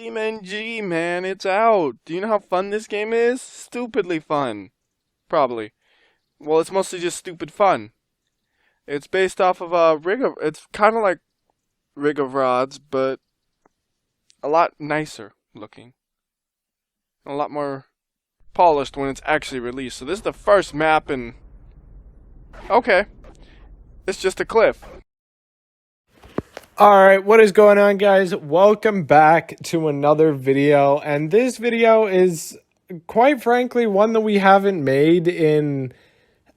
BeamNG, man, it's out. Do you know how fun this game is? Stupidly fun. Probably. Well, it's mostly just stupid fun. It's based off of it's kind of like Rig of Rods, but a lot nicer looking. A lot more polished when it's actually released. So this is the first map and... Okay. It's just a cliff. All right, what is going on, guys? Welcome back to another video, and this video is quite frankly one that we haven't made in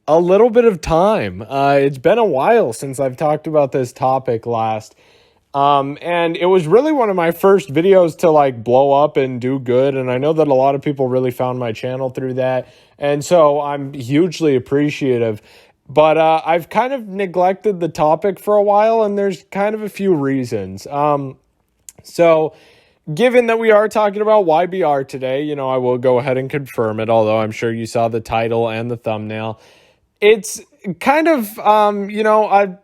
a little bit of time. It's been a while since I've talked about this topic last, and it was really one of my first videos to like blow up and do good, and I know that a lot of people really found my channel through that, and so I'm hugely appreciative. But I've kind of neglected the topic for a while, and there's kind of a few reasons. So given that we are talking about WhyBeAre today, you know, I will go ahead and confirm it, although I'm sure you saw the title and the thumbnail. It's kind of, a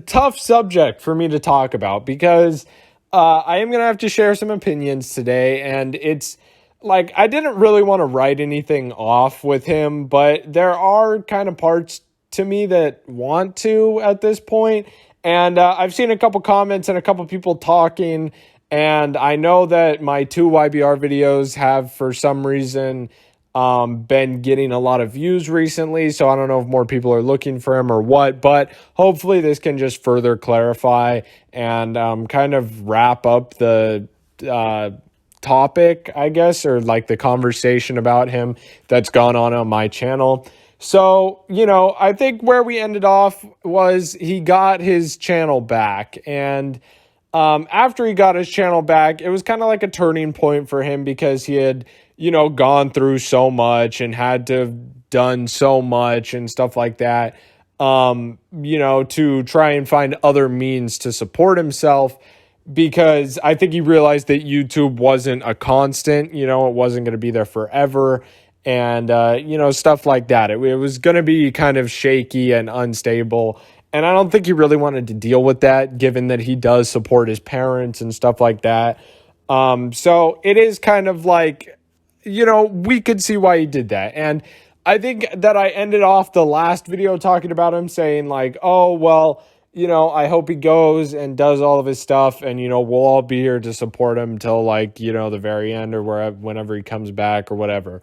tough subject for me to talk about because I am going to have to share some opinions today, and it's like I didn't really want to write anything off with him, but there are kind of parts to me that want to at this point. And I've seen a couple comments and a couple people talking, and I know that my two WhyBeAre videos have for some reason been getting a lot of views recently, so I don't know if more people are looking for him or what, but hopefully this can just further clarify and kind of wrap up the topic, I guess, or like the conversation about him that's gone on my channel. So, you know, I think where we ended off was he got his channel back. And after he got his channel back, it was kind of like a turning point for him because he had, you know, gone through so much and had to have done so much and stuff like that, to try and find other means to support himself. Because I think he realized that YouTube wasn't a constant, you know, it wasn't going to be there forever. And, stuff like that. It was going to be kind of shaky and unstable. And I don't think he really wanted to deal with that, given that he does support his parents and stuff like that. So it is kind of like, you know, we could see why he did that. And I think that I ended off the last video talking about him saying like, oh, well, you know, I hope he goes and does all of his stuff, and, you know, we'll all be here to support him till like, you know, the very end or whenever he comes back or whatever.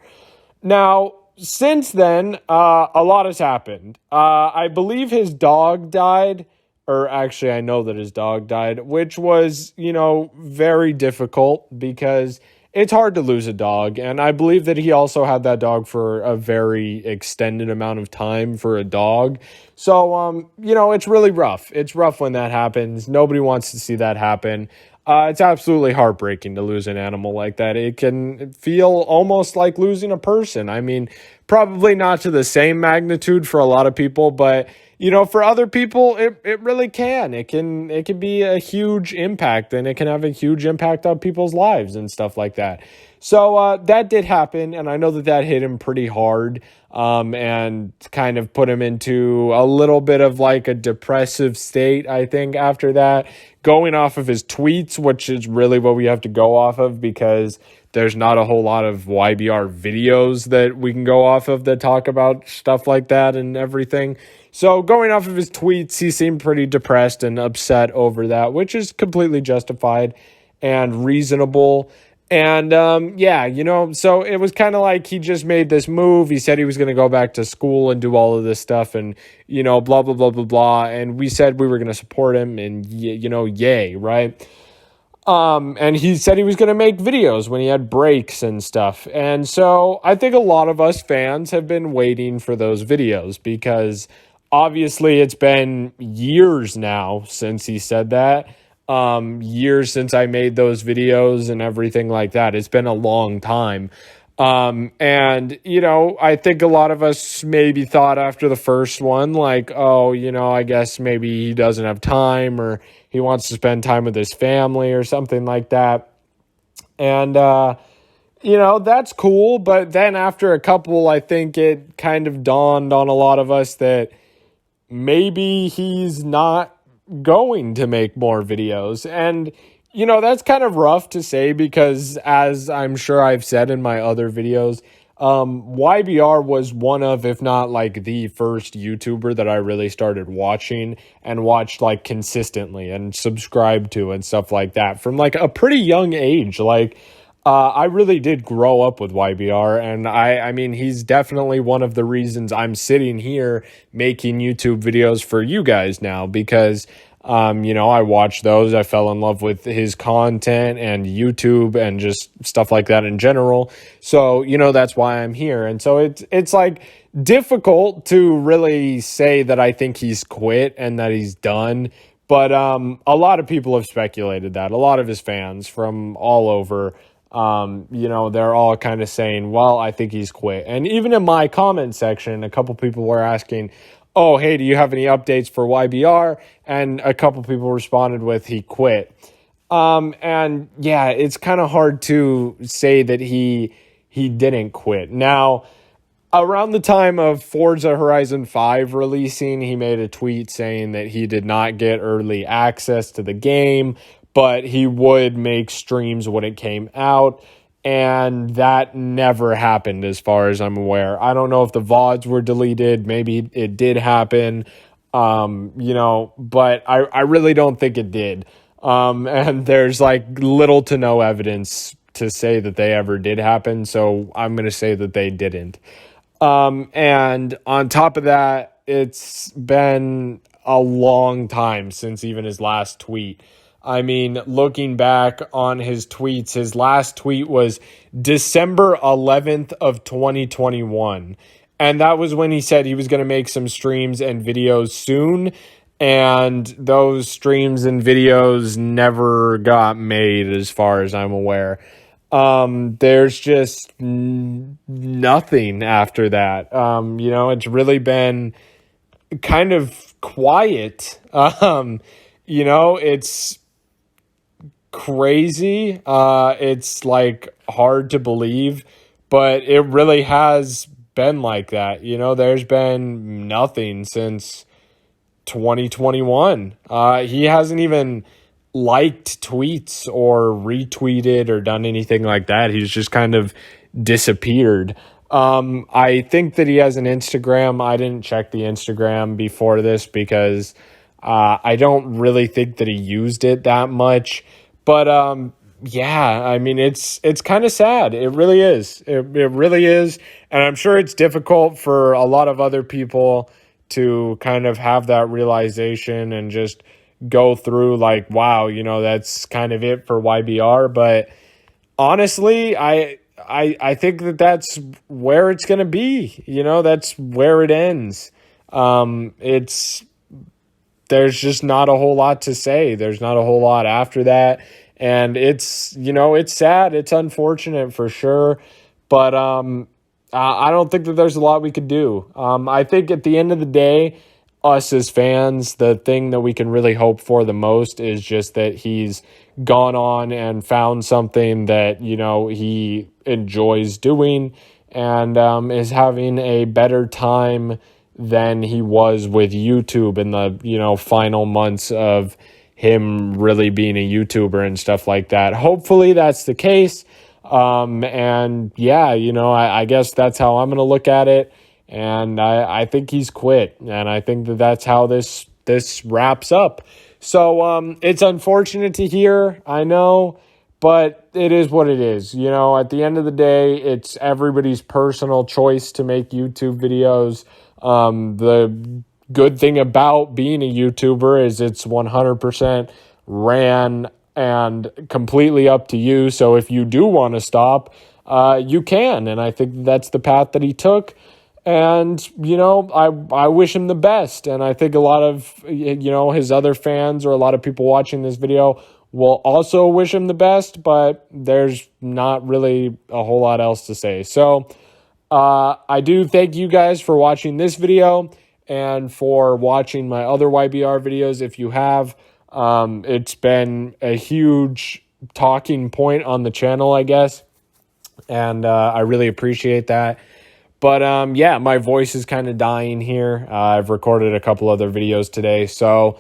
Now, since then, a lot has happened. I believe his dog died, or actually I know that his dog died, which was, you know, very difficult because it's hard to lose a dog. And I believe that he also had that dog for a very extended amount of time for a dog. So, it's really rough. It's rough when that happens. Nobody wants to see that happen. It's absolutely heartbreaking to lose an animal like that. It can feel almost like losing a person. I mean, probably not to the same magnitude for a lot of people, but, you know, for other people, it really can. It can be a huge impact, and it can have a huge impact on people's lives and stuff like that. So that did happen, and I know that hit him pretty hard, and kind of put him into a little bit of like a depressive state, I think, after that. Going off of his tweets, which is really what we have to go off of because there's not a whole lot of WhyBeAre videos that we can go off of that talk about stuff like that and everything. So going off of his tweets, he seemed pretty depressed and upset over that, which is completely justified and reasonable. And, so it was kind of like he just made this move. He said he was going to go back to school and do all of this stuff and, you know, blah, blah, blah, blah, blah. And we said we were going to support him and, yay, right? And he said he was going to make videos when he had breaks and stuff. And so I think a lot of us fans have been waiting for those videos because obviously it's been years now since he said that. Years since I made those videos and everything like that. It's been a long time. And, you know, I think a lot of us maybe thought after the first one, like, oh, you know, I guess maybe he doesn't have time or he wants to spend time with his family or something like that. And, that's cool. But then after a couple, I think it kind of dawned on a lot of us that maybe he's not going to make more videos. And That's kind of rough to say because, as I'm sure I've said in my other videos, YBR was one of, if not like the first YouTuber that I really started watching and watched like consistently and subscribed to and stuff like that from like a pretty young age. I really did grow up with YBR, and I mean, he's definitely one of the reasons I'm sitting here making YouTube videos for you guys now because, I watched those. I fell in love with his content and YouTube and just stuff like that in general. So, that's why I'm here. And so it's like difficult to really say that I think he's quit and that he's done. But a lot of people have speculated that. A lot of his fans from all over, they're all kind of saying, well, I think he's quit. And even in my comment section, a couple people were asking, oh, hey, do you have any updates for YBR? And a couple people responded with, he quit. And yeah, it's kind of hard to say that he didn't quit. Now, around the time of Forza Horizon 5 releasing, he made a tweet saying that he did not get early access to the game, but he would make streams when it came out. And that never happened as far as I'm aware. I don't know if the VODs were deleted. Maybe it did happen, but I really don't think it did. And there's like little to no evidence to say that they ever did happen. So I'm going to say that they didn't. And on top of that, it's been a long time since even his last tweet. I mean, looking back on his tweets, his last tweet was December 11th of 2021. And that was when he said he was going to make some streams and videos soon. And those streams and videos never got made as far as I'm aware. There's just nothing after that. It's really been kind of quiet. It's crazy. It's like hard to believe, but it really has been like that. There's been nothing since 2021. He hasn't even liked tweets or retweeted or done anything like that. He's just kind of disappeared. I think that he has an Instagram. I didn't check the Instagram before this because I don't really think that he used it that much. But yeah, I mean, it's kind of sad. It really is. It really is. And I'm sure it's difficult for a lot of other people to kind of have that realization and just go through like, wow, that's kind of it for YBR. But honestly, I think that that's where it's going to be. That's where it ends. There's just not a whole lot to say. There's not a whole lot after that. And it's sad. It's unfortunate for sure. But I don't think that there's a lot we could do. I think at the end of the day, us as fans, the thing that we can really hope for the most is just that he's gone on and found something that, he enjoys doing and is having a better time than he was with YouTube in the, final months of him really being a YouTuber and stuff like that. Hopefully that's the case. And yeah, I guess that's how I'm going to look at it. And I think he's quit. And I think that that's how this wraps up. So it's unfortunate to hear, I know, but it is what it is. At the end of the day, it's everybody's personal choice to make YouTube videos. The good thing about being a YouTuber is it's 100% ran and completely up to you. So if you do want to stop, you can. And I think that's the path that he took. And, I wish him the best. And I think a lot of, his other fans or a lot of people watching this video will also wish him the best, but there's not really a whole lot else to say. So I do thank you guys for watching this video and for watching my other YBR videos. If you have, it's been a huge talking point on the channel, I guess. And I really appreciate that. But yeah, my voice is kind of dying here. I've recorded a couple other videos today. So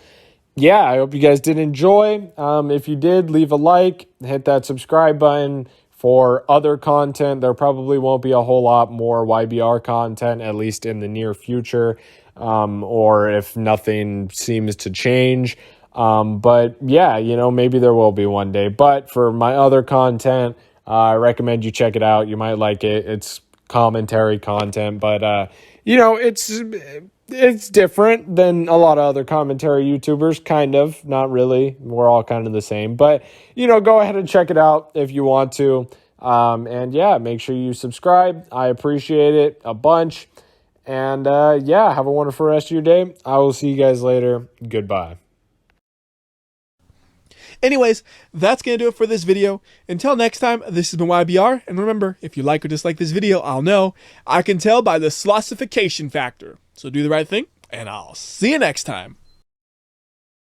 yeah, I hope you guys did enjoy. If you did, leave a like, hit that subscribe button for other content. There probably won't be a whole lot more YBR content, at least in the near future, or if nothing seems to change. But yeah, maybe there will be one day. But for my other content, I recommend you check it out. You might like it. It's commentary content, but it's different than a lot of other commentary YouTubers, kind of, not really. We're all kind of the same, but go ahead and check it out if you want to. And yeah, make sure you subscribe. I appreciate it a bunch. And yeah, have a wonderful rest of your day. I will see you guys later. Goodbye. Anyways, that's going to do it for this video. Until next time, this has been YBR. And remember, if you like or dislike this video, I'll know. I can tell by the slossification factor. So do the right thing, and I'll see you next time.